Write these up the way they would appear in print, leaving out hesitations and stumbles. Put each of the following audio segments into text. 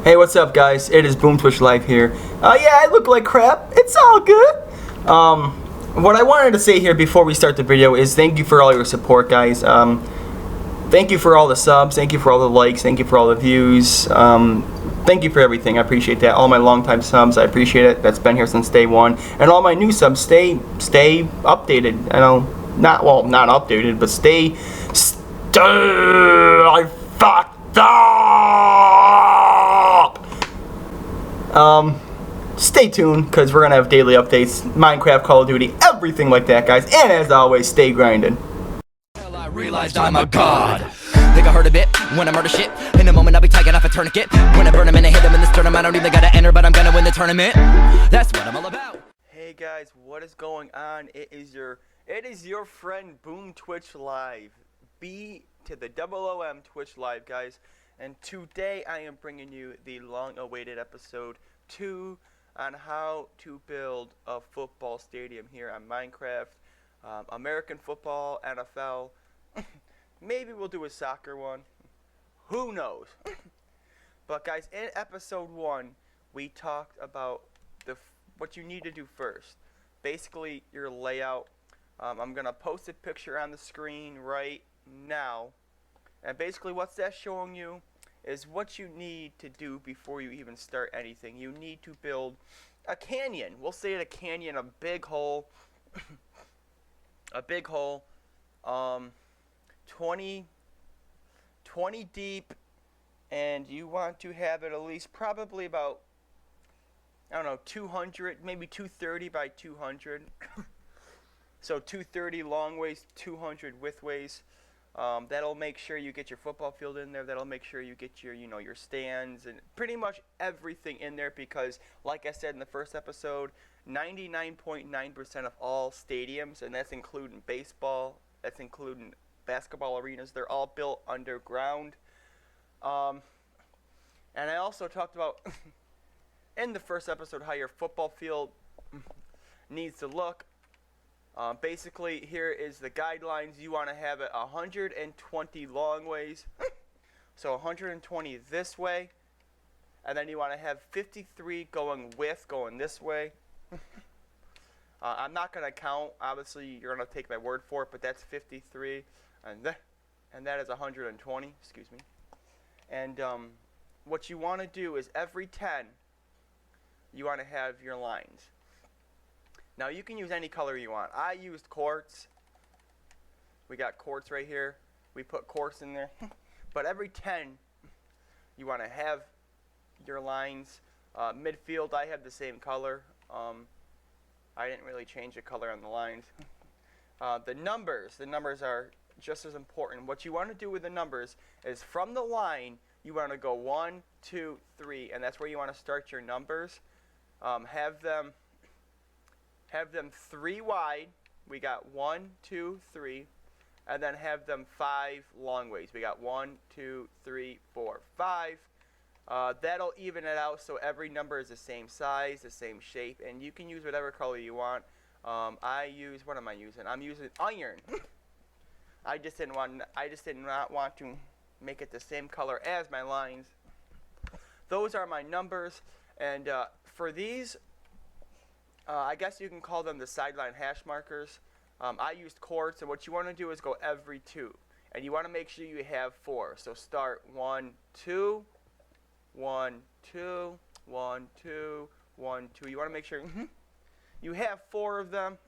Hey, what's up, guys? It is Boom Twitch Live here. Yeah, I look like crap. It's all good. What I wanted to say here before we start the video is thank you for all your support, guys. Thank you for all the subs. Thank you for all the likes. Thank you for all the views. Thank you for everything. I appreciate that. All my longtime subs, I appreciate it. That's been here since day one. And all my new subs, stay updated. I know, not updated, but stay. I fucked up. Stay tuned, because we're going to have daily updates, Minecraft, Call of Duty, everything like that, guys. And as always, stay grinding. I realized I'm a god. Think I heard a bit when I murder shit. In a moment I'll be taking off a tourniquet. When I burn him and I hit him in the sternum, I don't even gotta enter, but I'm gonna win the tournament. That's what I'm all about. Hey guys, what is going on? It is your friend Boom Twitch Live. B to the OOM Twitch Live, guys. And today I am bringing you the long-awaited episode 2 on how to build a football stadium here on Minecraft. American football, NFL. Maybe we'll do a soccer one. Who knows? But guys, in episode 1, we talked about what you need to do first. Basically, your layout. I'm going to post a picture on the screen right now. And basically what's that showing you is what you need to do before you even start anything. You need to build a canyon. We'll say a canyon, a big hole. A big hole. 20 deep, and you want to have it at least probably about, I don't know, 200, maybe 230 by 200. So 230 long ways, 200 width ways. That'll make sure you get your football field in there. That'll make sure you get your, your stands and pretty much everything in there, because like I said in the first episode, 99.9% of all stadiums, and that's including baseball, that's including basketball arenas, they're all built underground. And I also talked about in the first episode how your football field needs to look. Basically, here is the guidelines. You want to have it 120 long ways, so 120 this way, and then you want to have 53 going this way. I'm not going to count. Obviously, you're going to take my word for it, but that's 53, and that is 120. Excuse me. And what you want to do is every 10, you want to have your lines. Now, you can use any color you want. I used quartz. We got quartz right here. We put quartz in there. But every 10, you want to have your lines. Midfield, I have the same color. I didn't really change the color on the lines. The numbers are just as important. What you want to do with the numbers is from the line, you want to go 1, 2, 3, and that's where you want to start your numbers. Have them 3 wide. We got 1, 2, 3, and then have them 5 long ways. We got 1, 2, 3, 4, 5. That'll even it out so every number is the same size, the same shape, and you can use whatever color you want. What am I using? I'm using iron. I just did not want to make it the same color as my lines. Those are my numbers, and for these, I guess you can call them the sideline hash markers. I used quartz, and what you want to do is go every 2, and you want to make sure you have 4. So start 1, 2. 1, 2, 1, 2, 1, 2. You want to make sure you have 4 of them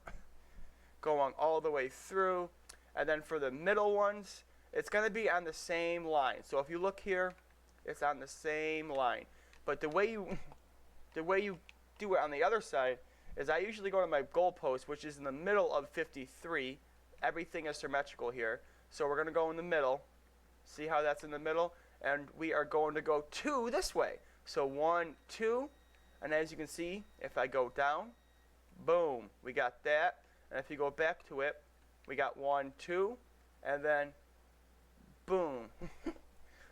going all the way through. And then for the middle ones, it's going to be on the same line. So if you look here, it's on the same line. But the way you do it on the other side is I usually go to my goalpost, which is in the middle of 53. Everything is symmetrical here. So we're going to go in the middle. See how that's in the middle? And we are going to go 2 this way. So 1, 2, and as you can see, if I go down, boom, we got that. And if you go back to it, we got 1, 2, and then boom.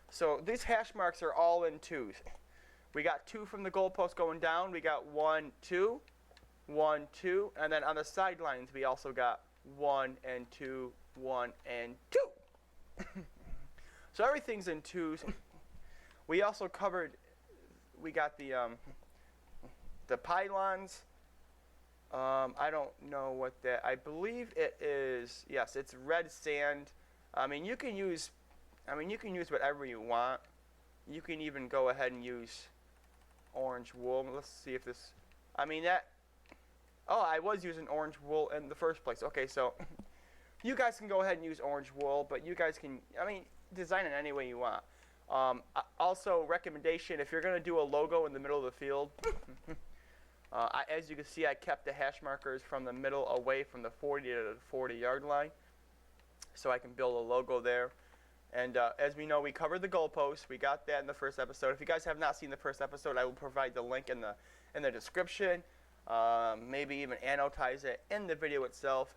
So these hash marks are all in 2s. We got 2 from the goalpost going down. We got 1, 2, 1, 2, and then on the sidelines we also got 1 and 2, 1 and 2. So everything's in 2s. We also covered the pylons. I don't know what that. I believe it is. Yes, it's red sand. I mean, you can use whatever you want. You can even go ahead and use orange wool. Let's see if this. I mean that. Oh, I was using orange wool in the first place. Okay, so you guys can go ahead and use orange wool, but you guys can. I mean, design it any way you want. Also, recommendation: if you're gonna do a logo in the middle of the field. As you can see, I kept the hash markers from the middle away from the 40 to the 40-yard line, so I can build a logo there. And as we know, we covered the goalposts. We got that in the first episode. If you guys have not seen the first episode, I will provide the link in the description. Maybe even annotize it in the video itself.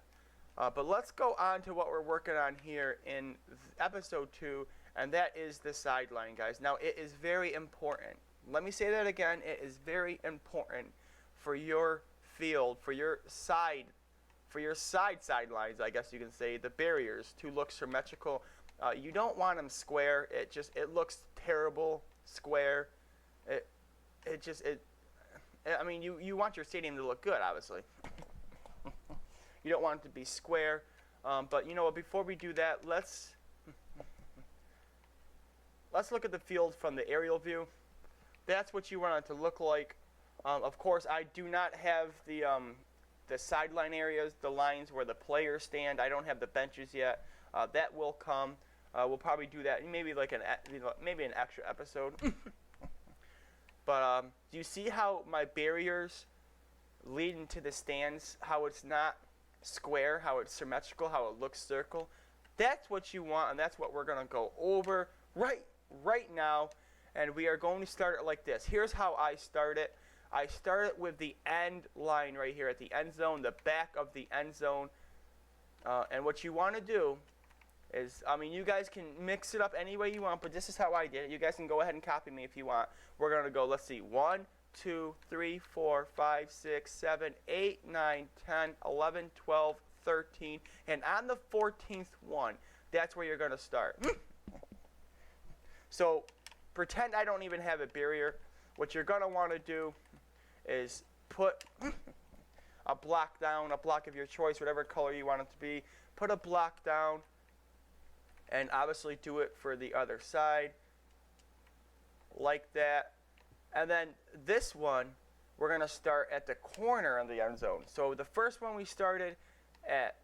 But let's go on to what we're working on here in episode 2, and that is the sideline, guys. Now, it is very important. Let me say that again. It is very important for your field, for your sidelines, I guess you can say, the barriers to look symmetrical. You don't want them square. It looks terrible square. I mean, you want your stadium to look good, obviously. You don't want it to be square. But you know what? Before we do that, let's look at the field from the aerial view. That's what you want it to look like. Of course, I do not have the sideline areas, the lines where the players stand. I don't have the benches yet. That will come. We'll probably do that maybe like maybe an extra episode. But do you see how my barriers lead into the stands? How it's not square, how it's symmetrical, how it looks circle. That's what you want, and that's what we're gonna go over right now. And we are going to start it like this. Here's how I start it. I start it with the end line right here at the end zone, the back of the end zone. And what you want to do is, I mean, you guys can mix it up any way you want, but this is how I did it. You guys can go ahead and copy me if you want. We're going to go, let's see, 1, 2, 3, 4, 5, 6, 7, 8, 9, 10, 11, 12, 13. And on the 14th one, that's where you're going to start. So pretend I don't even have a barrier. What you're going to want to do is put a block down, a block of your choice, whatever color you want it to be. Put a block down, and obviously do it for the other side, like that. And then this one, we're going to start at the corner of the end zone. So the first one we started at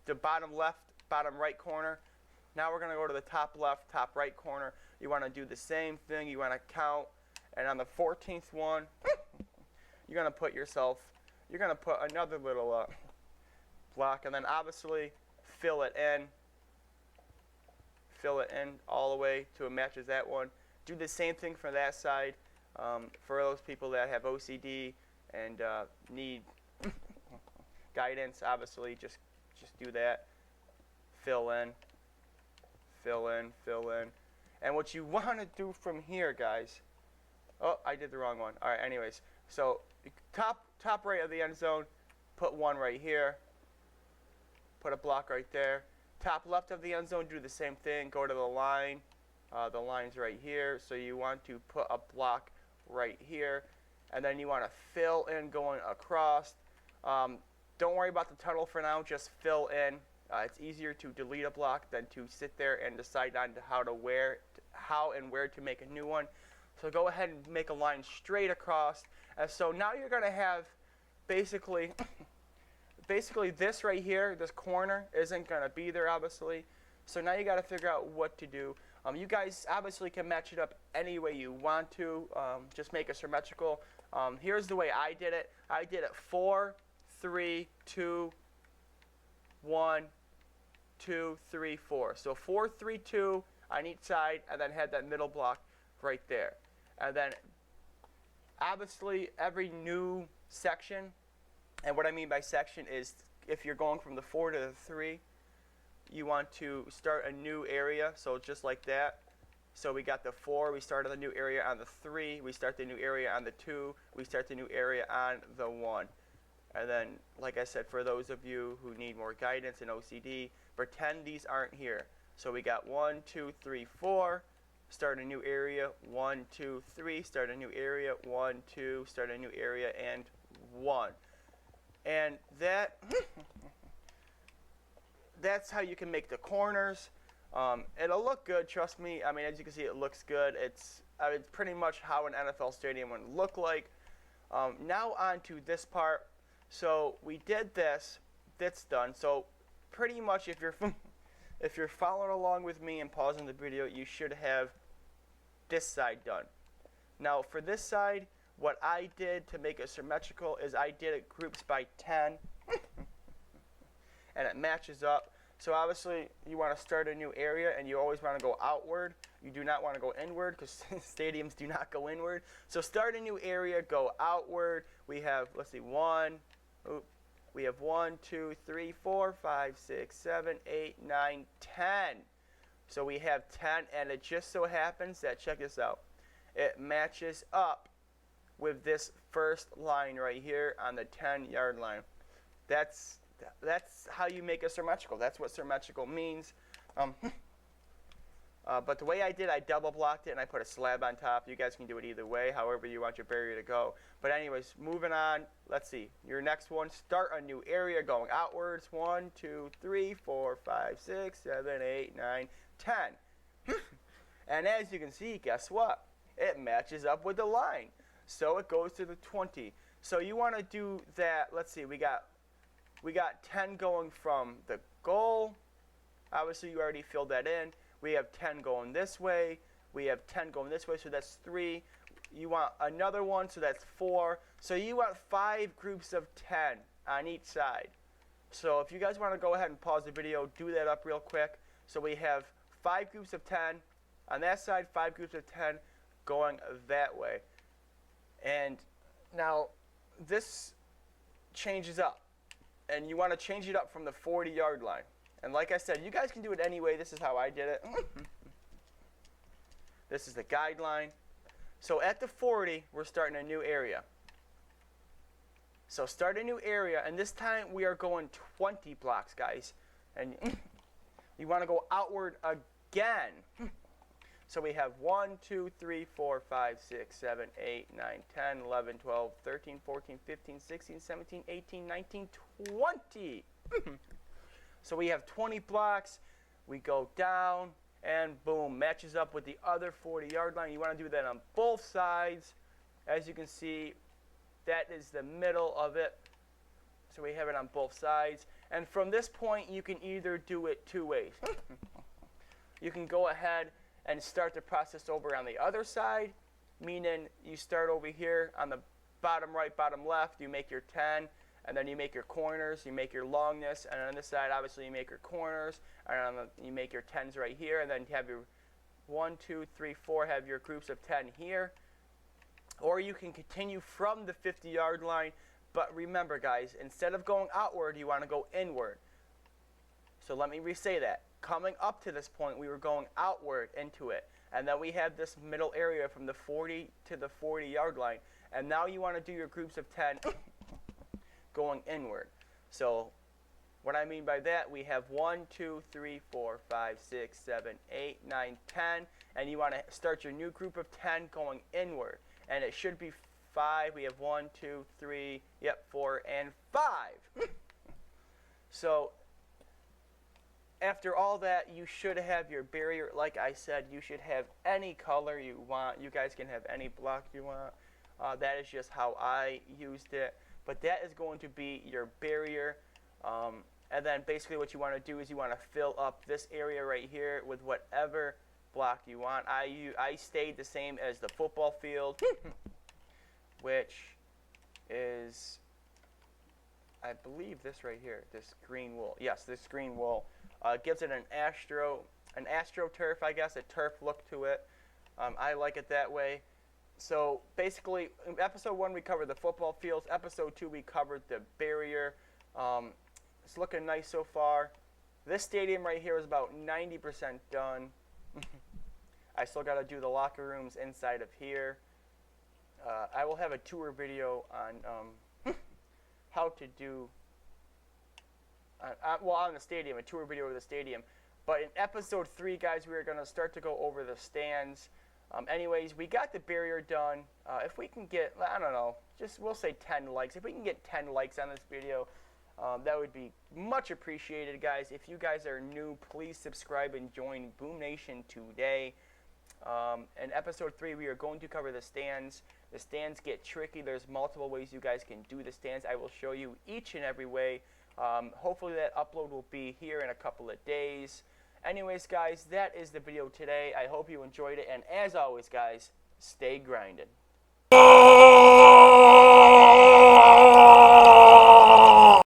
the bottom left, bottom right corner. Now we're going to go to the top left, top right corner. You want to do the same thing. You want to count. And on the 14th one, you're going to put another little block, and then obviously fill it in all the way till it matches that one. Do the same thing for that side. For those people that have OCD and need guidance, obviously just do that. Fill in. And what you want to do from here, guys. Oh, I did the wrong one. All right, anyways. So top right of the end zone, put one right here. Put a block right there. Top left of the end zone, do the same thing. Go to the line. The line's right here. So you want to put a block right here. And then you want to fill in going across. Don't worry about the tunnel for now. Just fill in. It's easier to delete a block than to sit there and decide on how and where to make a new one. So go ahead and make a line straight across. And so now you're going to have basically this right here, this corner isn't going to be there, obviously. So now you got to figure out what to do. You guys obviously can match it up any way you want to. Just make it symmetrical. Here's the way I did it. I did it 4, 3, 2, 1, 2, 3, 4. So 4, 3, 2 on each side, and then had that middle block right there. And then obviously every new section, and what I mean by section is if you're going from the 4 to the 3, you want to start a new area. So just like that. So we got the 4, we started the new area on the 3, we start the new area on the 2, we start the new area on the 1. And then, like I said, for those of you who need more guidance in OCD, pretend these aren't here. So we got 1, 2, 3, 4, start a new area, 1, 2, 3, start a new area, 1, 2, start a new area, and 1. And that's how you can make the corners. It'll look good, trust me. I mean, as you can see, it looks good. It's pretty much how an NFL stadium would look like. Now on to this part. So we did this. That's done. So pretty much, if you're following along with me and pausing the video, you should have this side done. Now for this side, what I did to make it symmetrical is I did it groups by 10, and it matches up. So obviously you want to start a new area, and you always want to go outward. You do not want to go inward, because stadiums do not go inward. So start a new area, go outward. We have, let's see, 1, 2, 3, 4, 5, 6, 7, 8, 9, 10. So we have 10, and it just so happens that, check this out, it matches up with this first line right here on the 10-yard line. That's how you make a symmetrical. That's what symmetrical means. But the way I did, I double blocked it and I put a slab on top. You guys can do it either way, however you want your barrier to go. But anyways, moving on. Let's see. Your next one, start a new area going outwards. 1, 2, 3, 4, 5, 6, 7, 8, 9, 10. And as you can see, guess what? It matches up with the line. So it goes to the 20. So you want to do that. Let's see. We got 10 going from the goal. Obviously, you already filled that in. We have 10 going this way. We have 10 going this way, so that's 3. You want another one, so that's 4. So you want 5 groups of 10 on each side. So if you guys want to go ahead and pause the video, do that up real quick. So we have 5 groups of 10 on that side, 5 groups of 10 going that way. And now this changes up. And you want to change it up from the 40-yard line. And like I said, you guys can do it anyway. This is how I did it. This is the guideline. So at the 40, we're starting a new area. So start a new area, and this time we are going 20 blocks, guys. And you want to go outward again. So we have 1, 2, 3, 4, 5, 6, 7, 8, 9, 10, 11, 12, 13, 14, 15, 16, 17, 18, 19, 20. So we have 20 blocks. We go down, and boom, matches up with the other 40-yard line. You want to do that on both sides. As you can see, that is the middle of it. So we have it on both sides. And from this point, you can either do it 2 ways. You can go ahead and start the process over on the other side, meaning you start over here on the bottom right, bottom left, you make your 10, and then you make your corners, you make your longness, and on this side, obviously, you make your corners, and you make your 10s right here, and then you have your 1, 2, 3, 4, have your groups of 10 here. Or you can continue from the 50-yard line, but remember, guys, instead of going outward, you want to go inward. So let me re-say that. Coming up to this point, we were going outward into it, and then we have this middle area from the 40 to the 40-yard line, and now you want to do your groups of 10 going inward. So what I mean by that, we have 1, 2, 3, 4, 5, 6, 7, 8, 9, 10, and you want to start your new group of 10 going inward. And it should be 5. We have 1, 2, 3, 4, and 5. So after all that, you should have your barrier. Like I said, you should have any color you want. You guys can have any block you want. That is just how I used it. But that is going to be your barrier. And then basically what you want to do is you want to fill up this area right here with whatever block you want. I stayed the same as the football field, which is, I believe, this right here, this green wool. Yes, this green wool gives it an AstroTurf, I guess, a turf look to it. I like it that way. So basically, in episode 1 we covered the football fields. Episode 2 we covered the barrier. It's looking nice so far. This stadium right here is about 90% done. I still got to do the locker rooms inside of here. I will have a tour video on how to do, on the stadium, a tour video of the stadium. But in episode 3, guys, we are going to start to go over the stands. Anyways, we got the barrier done. If we can get, I don't know, we'll say 10 likes. If we can get 10 likes on this video, that would be much appreciated, guys. If you guys are new, please subscribe and join Boom Nation today. In episode 3, we are going to cover the stands. The stands get tricky. There's multiple ways you guys can do the stands. I will show you each and every way. Hopefully that upload will be here in a couple of days. Anyways, guys, that is the video today. I hope you enjoyed it. And as always, guys, stay grinding.